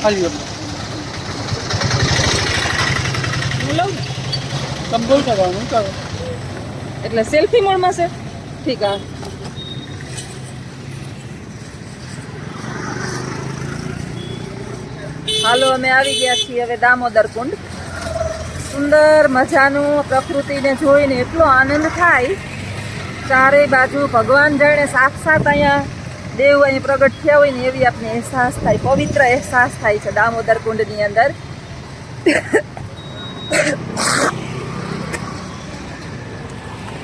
ખાલી હું લઉં ને તમે બોલ કરવાનું કરો. એટલે સેલ્ફી મોડમાં છે. ઠીક આ હાલો અમે આવી ગયા છીએ હવે દામોદર કુંડ. સુંદર મજાનું પ્રકૃતિને જોઈને એટલો આનંદ થાય. ચારેય બાજુ ભગવાન જાણે સાક્ષાત અહીંયા દેવ અહીં પ્રગટ થયા હોય ને એવી આપને અહેસાસ થાય, પવિત્ર અહેસાસ થાય છે દામોદર કુંડની અંદર.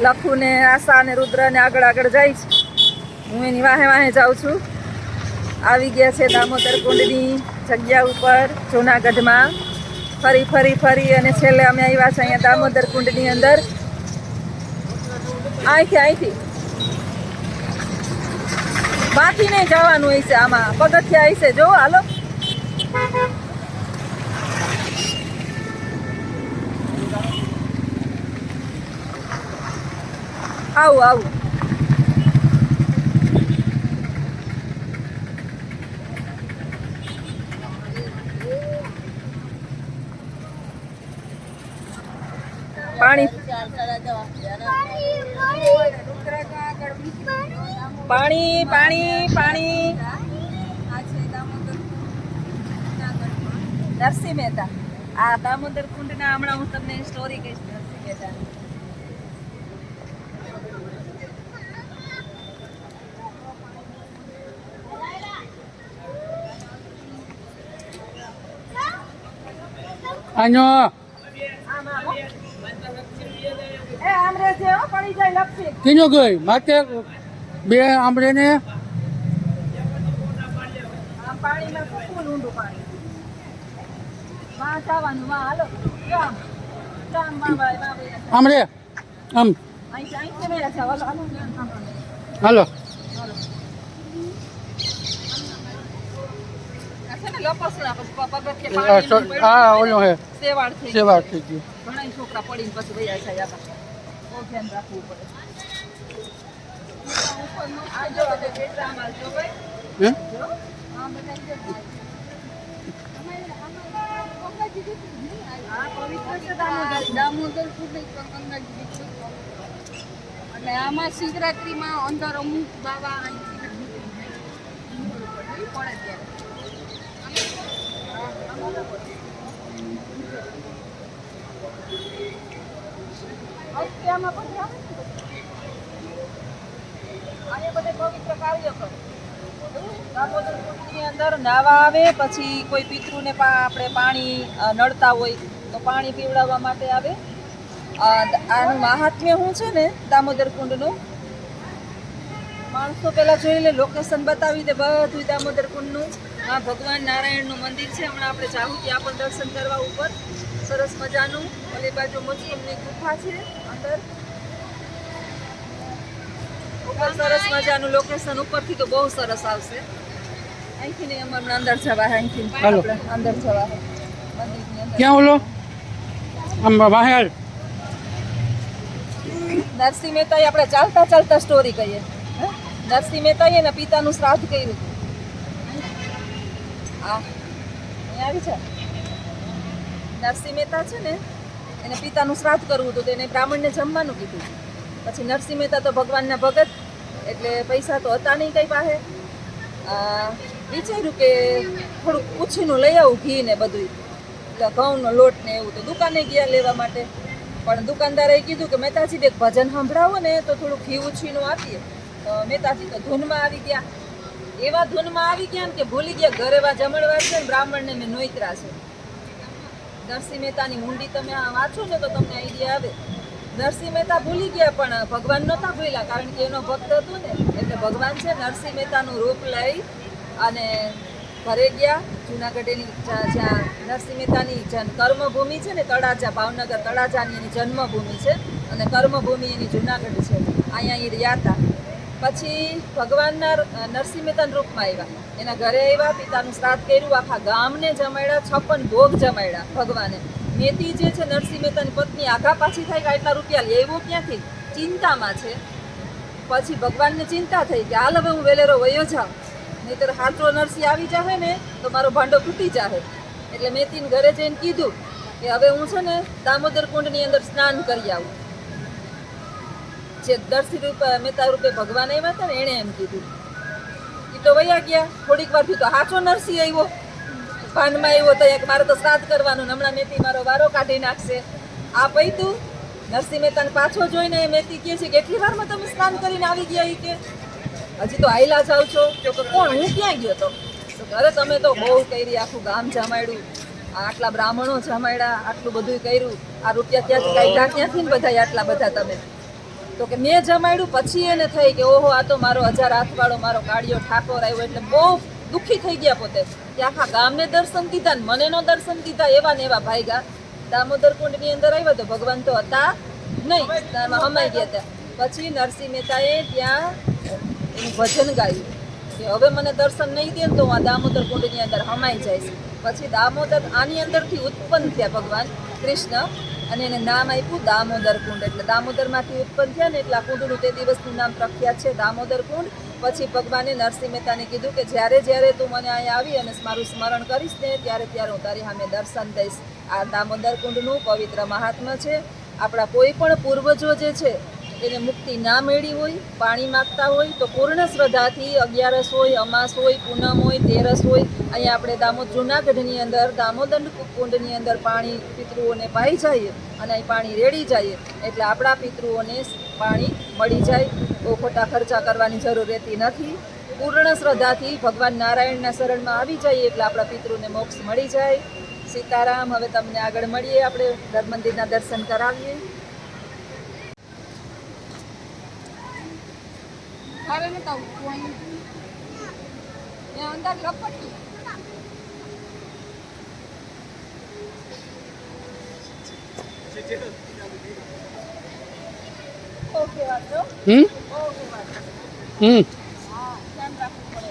લખુ ને આશા અને રુદ્ર ને આગળ આગળ જાય છે, હું એની વાહે વાહે જાઉં છું. આવી ગયા છે દામોદર કુંડની જગ્યા ઉપર જૂનાગઢમાં. ફરી ફરી ફરી અને છેલ્લે અમે આવ્યા છે અહીંયા દામોદર કુંડની અંદર. અહીંથી બાકી નહીં જવાનું હોય છે, આમાં પગથિયા હોય છે. જો હાલો આવું પાણી નરસિંહ મહેતા. આ દામોદર કુંડના હમણાં હું તમને સ્ટોરી કહીશ. નરસિંહ મહેતા આનો કીનો ગઈ માથે બે આંબળે ને પાણીમાં ખૂબ ઊંડું પાણી. વાં જવાનું વાં હાલો આમરે આમ હાલો. હા ઓલો હે સેવાળ થઈ થઈ ગયું. ઘણા છોકરા પડીને પછી વયા છે. બહુ ધ્યાન રાખવું પડે. આ જો કેટલામાં જો ભાઈ હે દામોદર કુંડ એટલે આમાં શિવરાત્રીમાં અંદર અમુક બાવા પવિત્ર કાર્ય કરે. દામોદર કુંડની અંદર નાવા આવે, પછી કોઈ પિતૃને આપણે પાણી નડતા હોય તો પાણી પીવડાવવા માટે આવે. આનું મહાત્મ્ય શું છે ને દામોદર કુંડનું, માણસો પેલા જોઈ લે, લોકેશન બતાવી દે બધું દામોદર કુંડનું. આ ભગવાન નારાયણનું મંદિર છે. હમણાં આપણે જાવું ત્યાં પણ દર્શન કરવા ઉપર. સરસ મજાનું. ઓલી બાજુ મુસ્લિમની ગુફા છે અંદર. ઉપર સરસ મજાનું લોકેશન. ઉપરથી તો બહુ સરસ આવશે. અહીંથી ને અમારે અંદર જવા, અહીંથી આપણે અંદર જવા મંદિરની અંદર. ક્યાં ઓલો આમ વાહેલ નરસિંહ મહેતાએ આપણે ચાલતા ચાલતા સ્ટોરી કહીએ. નરસિંહ મહેતાએ એના પિતાનું શ્રાદ્ધ કર્યું હતું. અહીંયા આવી છે. નરસિંહ મહેતા છે ને એને પિતાનું શ્રાદ્ધ કરવું હતું તો એને બ્રાહ્મણને જમવાનું કીધું. પછી નરસિંહ મહેતા તો ભગવાનના ભગત, એટલે પૈસા તો હતા નહીં કઈ પાસે. વિચાર્યું કે થોડુંક પૂછીનું લઈ આવું, ઘી ને બધું, એટલે ઘઉંનો લોટ ને એવું. તો દુકાને ગયા લેવા માટે, પણ દુકાનદારે કીધું કે મહેતાજી એક ભજન સંભળાવો ને તો થોડું ઘી ઉછીનું આપીએ. તો મહેતાજી તો ધૂનમાં આવી ગયા. એવા ધૂનમાં આવી ગયા ને કે ભૂલી ગયા ઘરે જમણવાર છે ને બ્રાહ્મણને મેં નોતરા છે. નરસિંહ મહેતાની ઊંડી તમે વાંચો ને તો તમને આઈડિયા આવે. નરસિંહ મહેતા ભૂલી ગયા પણ ભગવાન નહોતા ભૂલ્યા, કારણ કે એનો ભક્ત હતો ને. એટલે ભગવાન છે નરસિંહ મહેતાનું રૂપ લઈ અને ઘરે ગયા. જુનાગઢ એની જ્યાં નરસિંહ મહેતાની કર્મભૂમિ છે ને, તળાજા, ભાવનગર તળાજાની એની જન્મભૂમિ છે અને કર્મભૂમિ એની જુનાગઢ છે. અહીંયા એ રહ્યા હતા. પછી ભગવાનના નરસિંહ મહેતાના રૂપમાં આવ્યા. એના ઘરે આવ્યા, પિતાનું શ્રાદ્ધ કર્યું, આખા ગામને જમાડ્યા, 56 ભોગ જમાડ્યા ભગવાને. મેતી જે છે નરસિંહ મહેતાની પત્ની આઘા પાછી થાય કે આટલા રૂપિયા લેવો ક્યાંથી, ચિંતામાં છે. પછી ભગવાનને ચિંતા થઈ કે હાલ હવે હું વેલેરો વયો જાઉં. નહીંતર હાચો નરસિંહ આવી જાહે ને તો મારો ભાંડો ફૂટી જાહે. એટલે મેં તીન ઘરે જઈને કીધું કે હવે હું છે ને દામોદર કુંડની અંદર સ્નાન કરી આવું. જે દર્શી રૂપે મહેતા રૂપે ભગવાન આવ્યા હતા ને એણે એમ કીધું. એ તો વયા ગયા. થોડીક વાર થયું તો હાચો નરસિંહ આવ્યો, ભાનમાં આવ્યો તો એક મારે તો શ્રાદ્ધ કરવાનું ને હમણાં મેથી મારો વારો કાઢી નાખશે. આ પૈતું નરસિંહ મહેતાને પાછો જોઈને એ મેથી કહે છે કે કેટલી વારમાં તમે સ્નાન કરીને આવી ગયા? એ કે હજી તો આયલા જાવ છો. તો કે કોણ, હું ક્યાં ગયો તો? તો કે અરે તમે તો બહુ કરી, આખું ગામ જમાડ્યું, આટલા બ્રાહ્મણો જમાડ્યા, આટલું બધું કર્યું, આ રૂપિયા ક્યાંથી કાઢ્યા ક્યાંથી ને બધા આટલા બધા તમે? તો કે મેં જમાડ્યું. પછી એને થઈ કે ઓહો આ તો મારો 1000 હાથવાળો મારો કાળિયો ઠાકોર આવ્યો. એટલે બહુ દુઃખી થઈ ગયા પોતે કે આખા ગામને દર્શન દીધા ને મને નો દર્શન દીધા. એવા ને એવા ભાઈગા. દામોદર કુંડની અંદર આવ્યા તો ભગવાન તો હતા નહીં, હમાઈ ગયા હતા. પછી નરસિંહ મહેતાએ ત્યાં એનું ભજન ગાયું કે હવે મને દર્શન નહીં દે ને તો હું આ દામોદર કુંડની અંદર હમાઈ જઈશ. પછી દામોદર આની અંદરથી ઉત્પન્ન થયા ભગવાન કૃષ્ણ અને એને નામ આપ્યું દામોદર કુંડ. એટલે દામોદરમાંથી ઉત્પન્ન થયા ને એટલે આ કુંડનું તે દિવસનું નામ પ્રખ્યાત છે દામોદર કુંડ. પછી ભગવાને નરસિંહ મહેતાને કીધું કે જ્યારે જ્યારે તું મને અહીંયા આવી અને મારું સ્મરણ કરીશ ને ત્યારે ત્યારે હું તારી સામે દર્શન દઈશ. આ દામોદર કુંડનું પવિત્ર મહાત્મ્ય છે. આપણા કોઈ પણ પૂર્વજો જે છે એને મુક્તિ ના મેળવી હોય, પાણી માગતા હોય તો પૂર્ણ શ્રદ્ધાથી 11 હોય, અમાસ હોય, પૂનમ હોય, તેરસ હોય, અહીંયા આપણે જુનાગઢની અંદર દામોદર કુંડની અંદર પાણી પિતૃઓને પાઈ જઈએ અને અહીં પાણી રેડી જઈએ એટલે આપણા પિતૃઓને પાણી મળી જાય. બહુ ખોટા ખર્ચા કરવાની જરૂર રહેતી નથી. પૂર્ણ શ્રદ્ધાથી ભગવાન નારાયણના શરણમાં આવી જઈએ એટલે આપણા પિતૃને મોક્ષ મળી જાય. સીતારામ. હવે તમને આગળ મળીએ, આપણે મંદિરના દર્શન કરાવીએ. હવે નતા ત્યાં અંદર લપટી ઓકે વાંચો. હમ ઓકે વાંચો. હમ હા, ધ્યાન રાખવું પડે.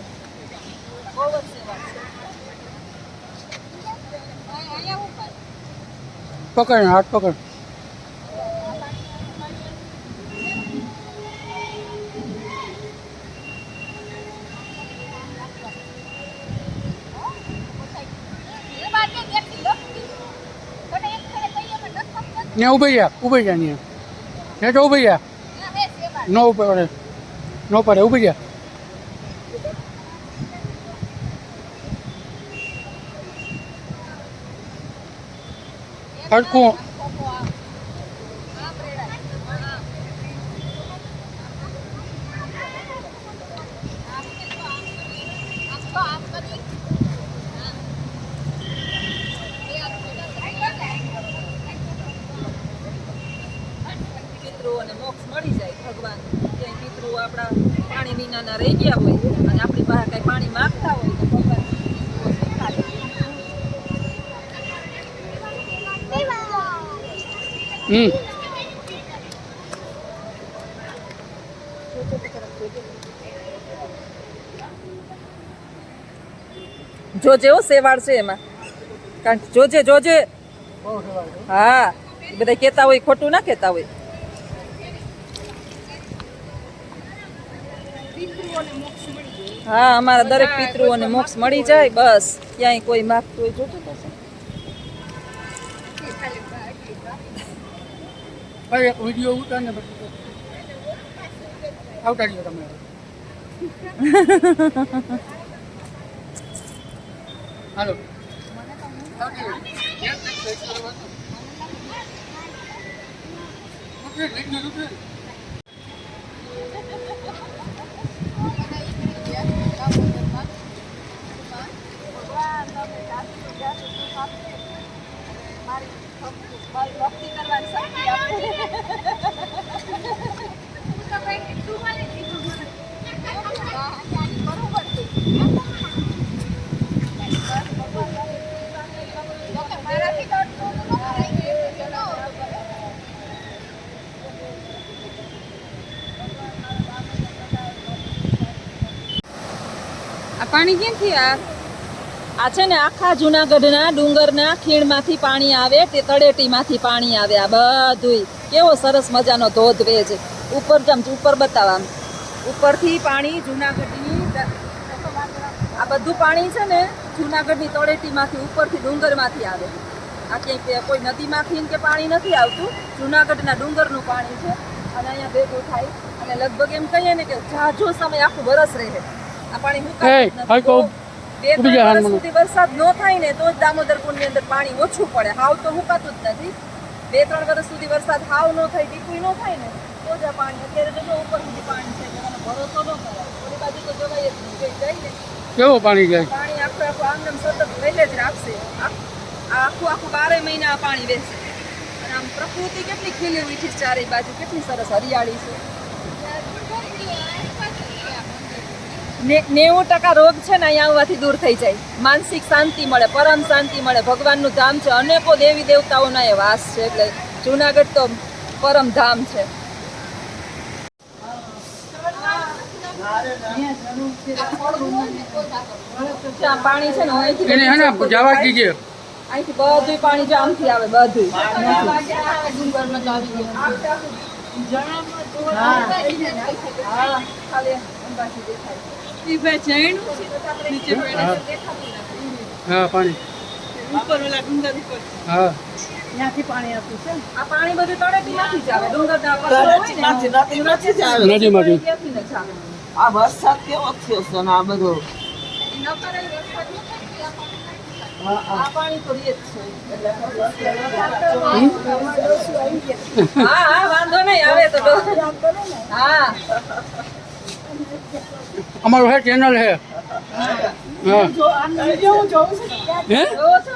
બહુ જ સેવા છે. અહીંયા ઉપર પકડ હાથ પકડ. ત્યાં ઉભી જા ત્યાં હેઠો ઉભી જા. ન પડે ન પડે ઉભી જા. હડકું પિતૃઓને મોક્ષ મળી જાય. ભગવાન ક્યાંય પિતૃઓ આપણા પાણી વિનાના રહી ગયા હોય અને આપણી પાસે કઈ પાણી માંગતા હોય તો ભગવાન પિતૃઓ સ્વીકારે. હમ જોજે હો સેવાળ છે એમાં, કારણ કે જોજે જોજે. હા, બધા કહેતા હોય ખોટું ના કહેતા હોય. હા, અમારા દરેક પિતૃઓને મોક્ષ મળી જાય. બસ ક્યાંય કોઈ માગતું હોય જોજો તો. ભાઈ એક વિડીયો ઉતાર ને પછી આવતા રહ્યો તમે. હાલો ભક્તિ કરવાની શક્તિ આપે. આ પાણી ક્યાંથી આ છે ને આખા જુનાગઢના ડુંગરના ખીણમાંથી પાણી આવે, તે તળેટીમાંથી પાણી આવે. આ બધુંય કેવો સરસ મજાનો ધોધ વે છે. ઉપર ઉપર બતાવવા ઉપરથી પાણી જુનાગઢની આ બધું પાણી છે ને જુનાગઢની તળેટીમાંથી ઉપરથી ડુંગરમાંથી આવે. આ ક્યાંય કોઈ નદીમાંથી કે પાણી નથી આવતું, જુનાગઢના ડુંગરનું પાણી છે અને અહીંયા ભેગું થાય અને લગભગ એમ કહીએ ને કે ઝાઝો સમય આખું વરસ રહે. આ પાણી એ, હાઈકો. બે ઉભી જા, વર્ષ હાલ મને. સુધી વરસાદ ન થાય ને તો જ દામોદર કુંડની અંદર પાણી ઓછું પડે. હાવ તો હુકાતું જ નથી. 2-3 વર્ષ સુધી વરસાદ હાવ ન થાય, ટીપુય ન થાય ને તો જ આ પાણી. અત્યારે જો ઉપર સુધી પાણી છે એટલે મને ભરોસો ન કરાય. ઓલી બાજુ તો જવાય જ નહીં. જઈ ને કેવું પાણી જાય? પાણી આખું આમ સતત વહેલે જ રાખશે. આખું 12 મહિના આ પાણી વહેશે. અને આમ પ્રકૃતિ કેટલી ખીલી ઉઠી છે ચારે બાજુ, કેટલી સરસ હરિયાળી છે. 90% રોગ છે ને અહીંયા આવવાથી દૂર થઈ જાય. માનસિક શાંતિ મળે, પરમ શાંતિ મળે. ભગવાનનું ધામ છે, અનેકો દેવી દેવતાઓના એ વાસ છે. એટલે જુનાગઢ તો પરમ ધામ છે. ત્યાં પાણી છે ને અહીંથી એને હે ને જવા દીજે. અહીંથી બધું પાણી જો આમથી આવે બધું. ખાલી અંબાજી દેખાય. હા પાણી. હા આ પાણી બધું તળેટીમાંથી જ આવે. ડુંગરના પથ્થરો હોય ને, નદીમાંથી. ત્યાંથી જ આવે. આ વરસાદ કેવો થયો છે ને આ બધો આ પાણી તો રીત છે. હા વાંધો નહીં આવે તો હા અમારું હે ચેનલ હે. હા હે જોવો છો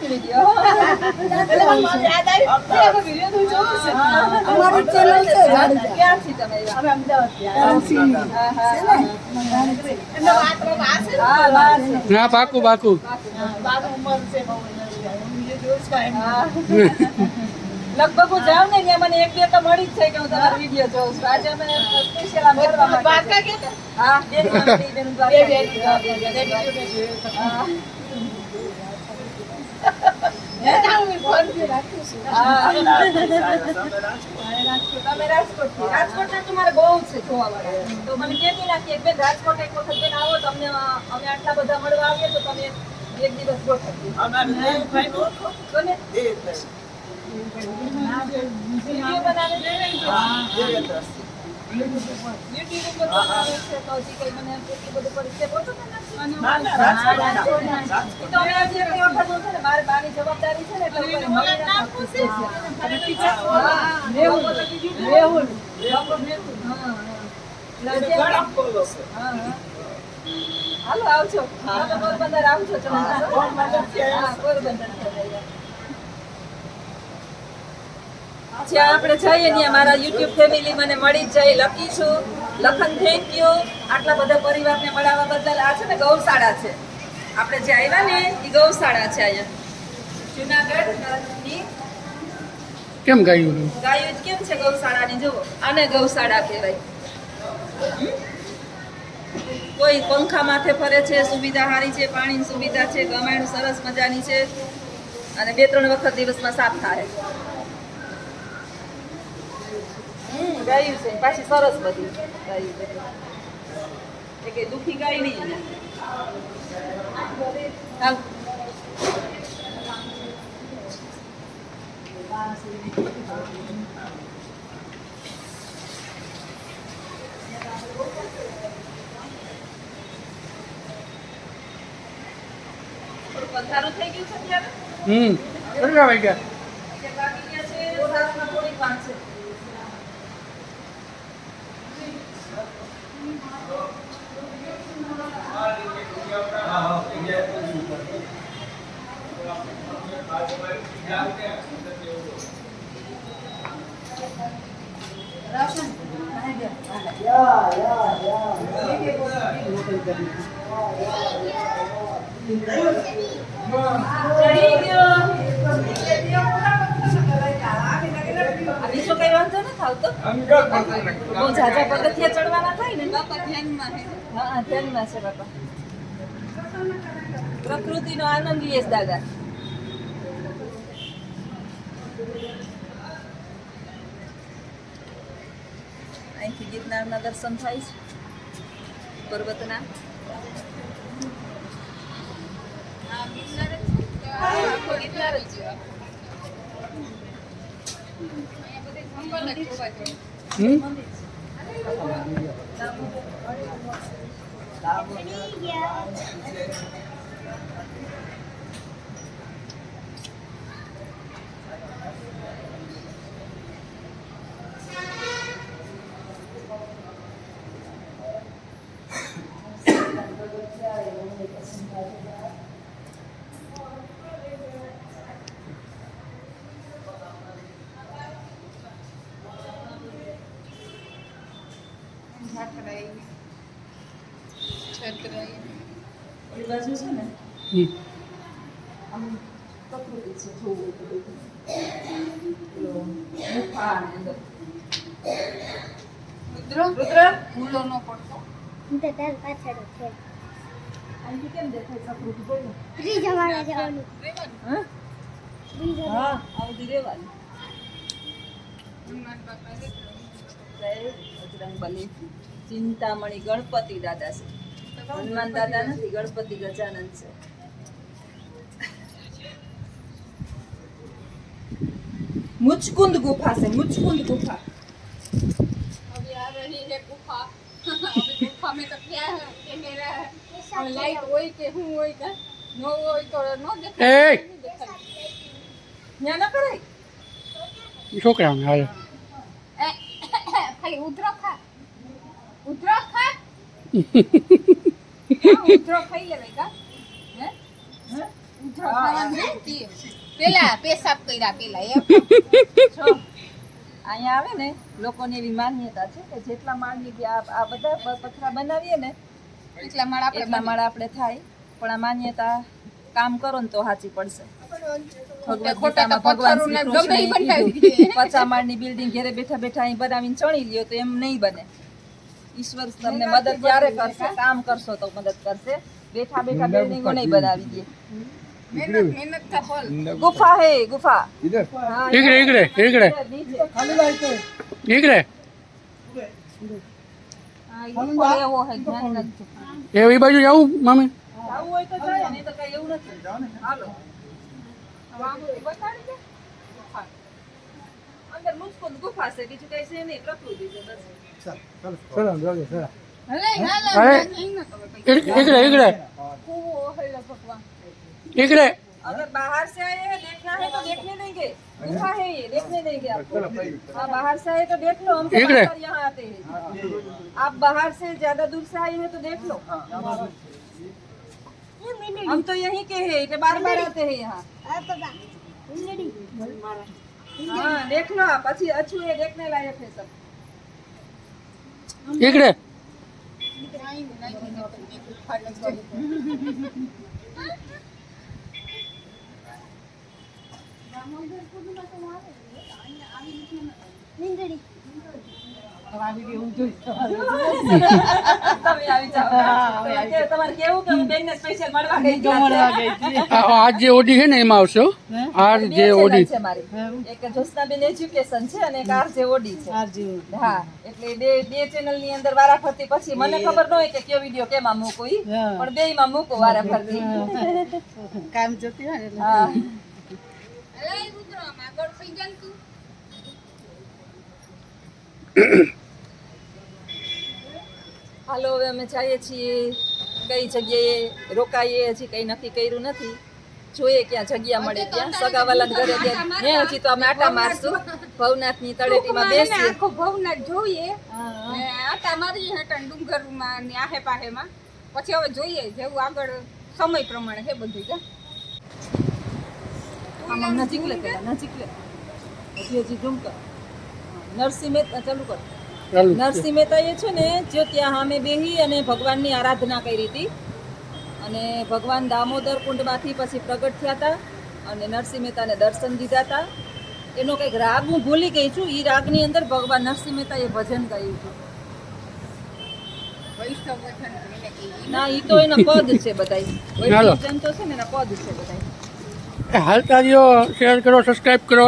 ને વિડીયો? ક્યાંથી તમે આવ્યા? ના પાકું પાકું. લગભગ હું જાઉં ને ત્યાં મને 1-2 તો મળી જ છે કે હું તમારો વિડીયો જોઉં છું. આજે અમે સ્પેશિયલ આમ કરવા માટે. હા બેન તમે રાજકોટ તમારે બહુ છે જોવા વાળા. તો મને કહેતી નાખી બેન રાજકોટ એક વખત બેન આવો, તમને અમે આટલા બધા મળવા આવીએ તો તમે એક દિવસ ગોઠવીએ. કોને? વિડીયો બનાવે છે? YouTube ઉપર બનાવે છે તો હજી કઈ મને એટલી બધું પરિચય પહોંચો ને તો અમે આજે એક વખત હું છે ને મારી બાની જવાબદારી છે ને એટલે ઉપર મળીને આપવું છે. હાલો આવજો. તમે પોરબંદર આવજો. પોરબંદર જ્યાં આપણે જઈએ ત્યાં મારા યુટ્યુબ ફેમિલી મને મળી જ જાય. લકી છું. લખન થેન્ક યુ આટલા બધા પરિવારને મળાવવા બદલ. આ છે ને ગૌશાળા છે. આપણે જે આવ્યા ને એ ગૌશાળા છે અહીંયા જુનાગઢની. કેમ ગાયું? ગાયું કેમ છે ગૌશાળાની જુઓ. આને ગૌશાળા કહેવાય. કોઈ પંખા માથે ફરે છે, સુવિધા સારી છે, પાણીની સુવિધા છે, ગમાણું સરસ મજાની છે અને 2-3 વખત દિવસમાં સાફ થાય. ગાયું છે પાછી સરસ બધી ગાયું છે. એ કઈ દુખી ગાય નહીં. હાલ પંધારું થઈ ગયું છે ત્યારે. કેટલા વાગ્યા? બાકી ગયા છે 7 થોડીક વાર છે. બીજો કઈ વાંધો નથી આવતો. બહુ ઝાઝા પગથિયા ચડવાના થાય ને બાપા ધ્યાનમાં છે. હા ધ્યાનમાં છે બાપા. પ્રકૃતિનો આનંદ લઈએ દાદા. અહીંથી ગિરનારના દર્શન થાય છે પર્વતના. ગિરનાર જ છે કે આખો ગિરનાર જ છે અહીંયા બધે જંગલ જ જોવા જોઈએ હમ છત્રાઈ છત્રાઈ એ બાજુ છે ને હમ આમ પ્રકૃતિ છે જોવું હોય તો બધું પેલો ગુફા ને અંદર રુદ્ર ભૂલો ન પડતો અહીંથી કેમ દેખાય પ્રકૃતિ બોલો રહેવાનું. હા આવતી રહેવાની હનુમાન બાપા રહેતા. જય બજરંગબલી ચિંતામણી ગણપતિ દાદા છે હનુમાન દાદા નથી ગણપતિ ગજાનંદ છે मुचकुंद गुफा से मुचकुंद गुफा अभी आ रही है गुफा अभी गुफा में तो क्या है कैमरा है और लाइट હોય કે હું હોય કે નો હોય તો નો દેખાય એ નહીં દેખાય. यहाँ ना कराई છોકરાઓને હાલે ખાલી ઉધરો ખા ઉધરો ખાઈ લેવાય કા હે ઉધરો ખાવાનું નથી. પેલા પેશાબ કર્યા પેલા એમ જો અહીંયા આવે ને લોકોની એવી માન્યતા છે કે જેટલા માળની કે આ બધા પથરા બનાવીએ ને એટલા માળ આપણે એટલા માળ આપણે થાય પણ આ માન્યતા કામ કરો ને તો સાચી પડશે ભગવદ ખોટા તો ગીતામાં ભગવાન પથ્થરોના શ્રી કૃષ્ણએ ગમે ઈ બનાવી કીધું, દે. 50 માળની બિલ્ડિંગ ઘરે બેઠા બેઠા અહીં બનાવીને ચણી લ્યો તો એમ નહીં બને ઈશ્વર તમને મદદ ક્યારે કરશે કામ કરશો તો મદદ કરશે બેઠા બેઠા બિલ્ડિંગો નહીં બનાવી દે મહેનત का फल गुफा है गुफा इधर हाँ, ઈકડે ઈકડે ઈકડે नीचे ઈકડે हाँ, ये ऊपर एवो है ध्यान रखજો એ બાજુ જાવું મામી આવું હોય તો જાય નહીં તો કઈ એવું નથી હાલો બતાડી દે અંદર મુસ્કુંદ ગુફા છે બીજું કઈ છે નહીં પ્રકૃતિ છે બસ चलो जाओगे सर હલે હાલ અરે. નહીં ન ખબર પડી ઈકડે ઈકડે કૂવો હલે ભગવાન ઈકડે अगर बाहर से आए हैं देखना है तो देखने नहीं गए गुफा है ये देखने नहीं गए आपको हाँ बाहर से आए तो देख लो हम तो ठीक है। बार-बार यहाँ आते हैं आप बाहर से ज्यादा दूर से आए हैं तो देख लो हम तो यहीं के हैं तो बार बार आते हैं यहाँ हाँ देख लो आप अच्छी अच्छी है देखने लायक है सब ઈકડે નહીં નહીં ગુફા લગાવી તમે આવી જાઓ તમારે કેવું કે હું બેનને સ્પેશિયલ મળવા ગઈ હતી આ જે ઓડી છે ને એમાં આવશે હો. આ બે જે channel ઓડી છે મારી એક જ્યોત્સનાબેન એજ્યુકેશન છે અને એક આરજે ઓડી છે હા એટલે બે ચેનલ ની અંદર વારાફરતી પછી મને ખબર ન હોય કે કયો વિડિયો કેમાં મૂકું ઈ પણ બેયમાં મૂકું વારાફરતી કામ જતી હોય ને હા હલે રુદ્ર આગળ થઈ જાય તું હાલો હવે અમે જઈએ છીએ કઈ જગ્યાએ રોકાઈએ હજી કઈ નક્કી કર્યું નથી જોઈએ ક્યાં જગ્યા મળે ત્યાં સગાવાલા ઘરે ત્યાં ને હજી તો અમે આટા મારશું ભવનાથની તળેટીમાં બેસીએ આખો ભવનાથ જોઈએ હા. ને આટા મારી હેઠળ ડુંગરમાં ને આહે પાહેમાં પછી હવે જોઈએ જેવું આગળ સમય પ્રમાણે છે બધું જા આમ નજીક લે પેલા નજીક લે હજી ઝૂમ કર નરસિંહ મહેતા ચાલુ કર ચાલુ નરસિંહ મહેતાએ છે ને જો ત્યાં સામે બેહી અને ભગવાનની આરાધના કરી હતી અને ભગવાન દામોદર કુંડમાંથી પછી પ્રગટ થયા હતા અને નરસિંહ મહેતાને દર્શન દીધા હતા એનો કંઈક રાગ હું ભૂલી ગઈ છું એ રાગની અંદર ભગવાન નરસિંહ મહેતાએ ભજન ગાયું હતું વૈષ્ણવ વચન એને કહીએ ના એ તો એના પદ છે બધાય હાલો. ભજન તો છે ને એના પદ છે બધાય હાલતા રહ્યો શેર કરો સબસ્ક્રાઈબ કરો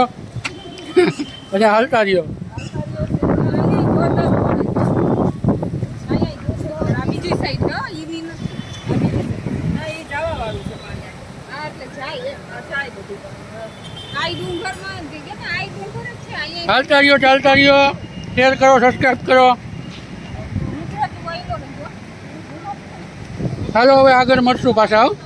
બધા હાલતા રહ્યો આ બીજી સાઈડ નો ઈ બી નથી ના એ જવા વાળું છે પાણી આ થાય બધું પણ આઈ ડુંગરમાં જગ્યા ને આઈ ડુંગર જ છે અહીંયા ચાલતા રહ્યો શેર કરો સબસ્ક્રાઈબ કરો ગુજરાતી વાયલો ને જો ચાલો હવે આગળ મળશું પાછા આવ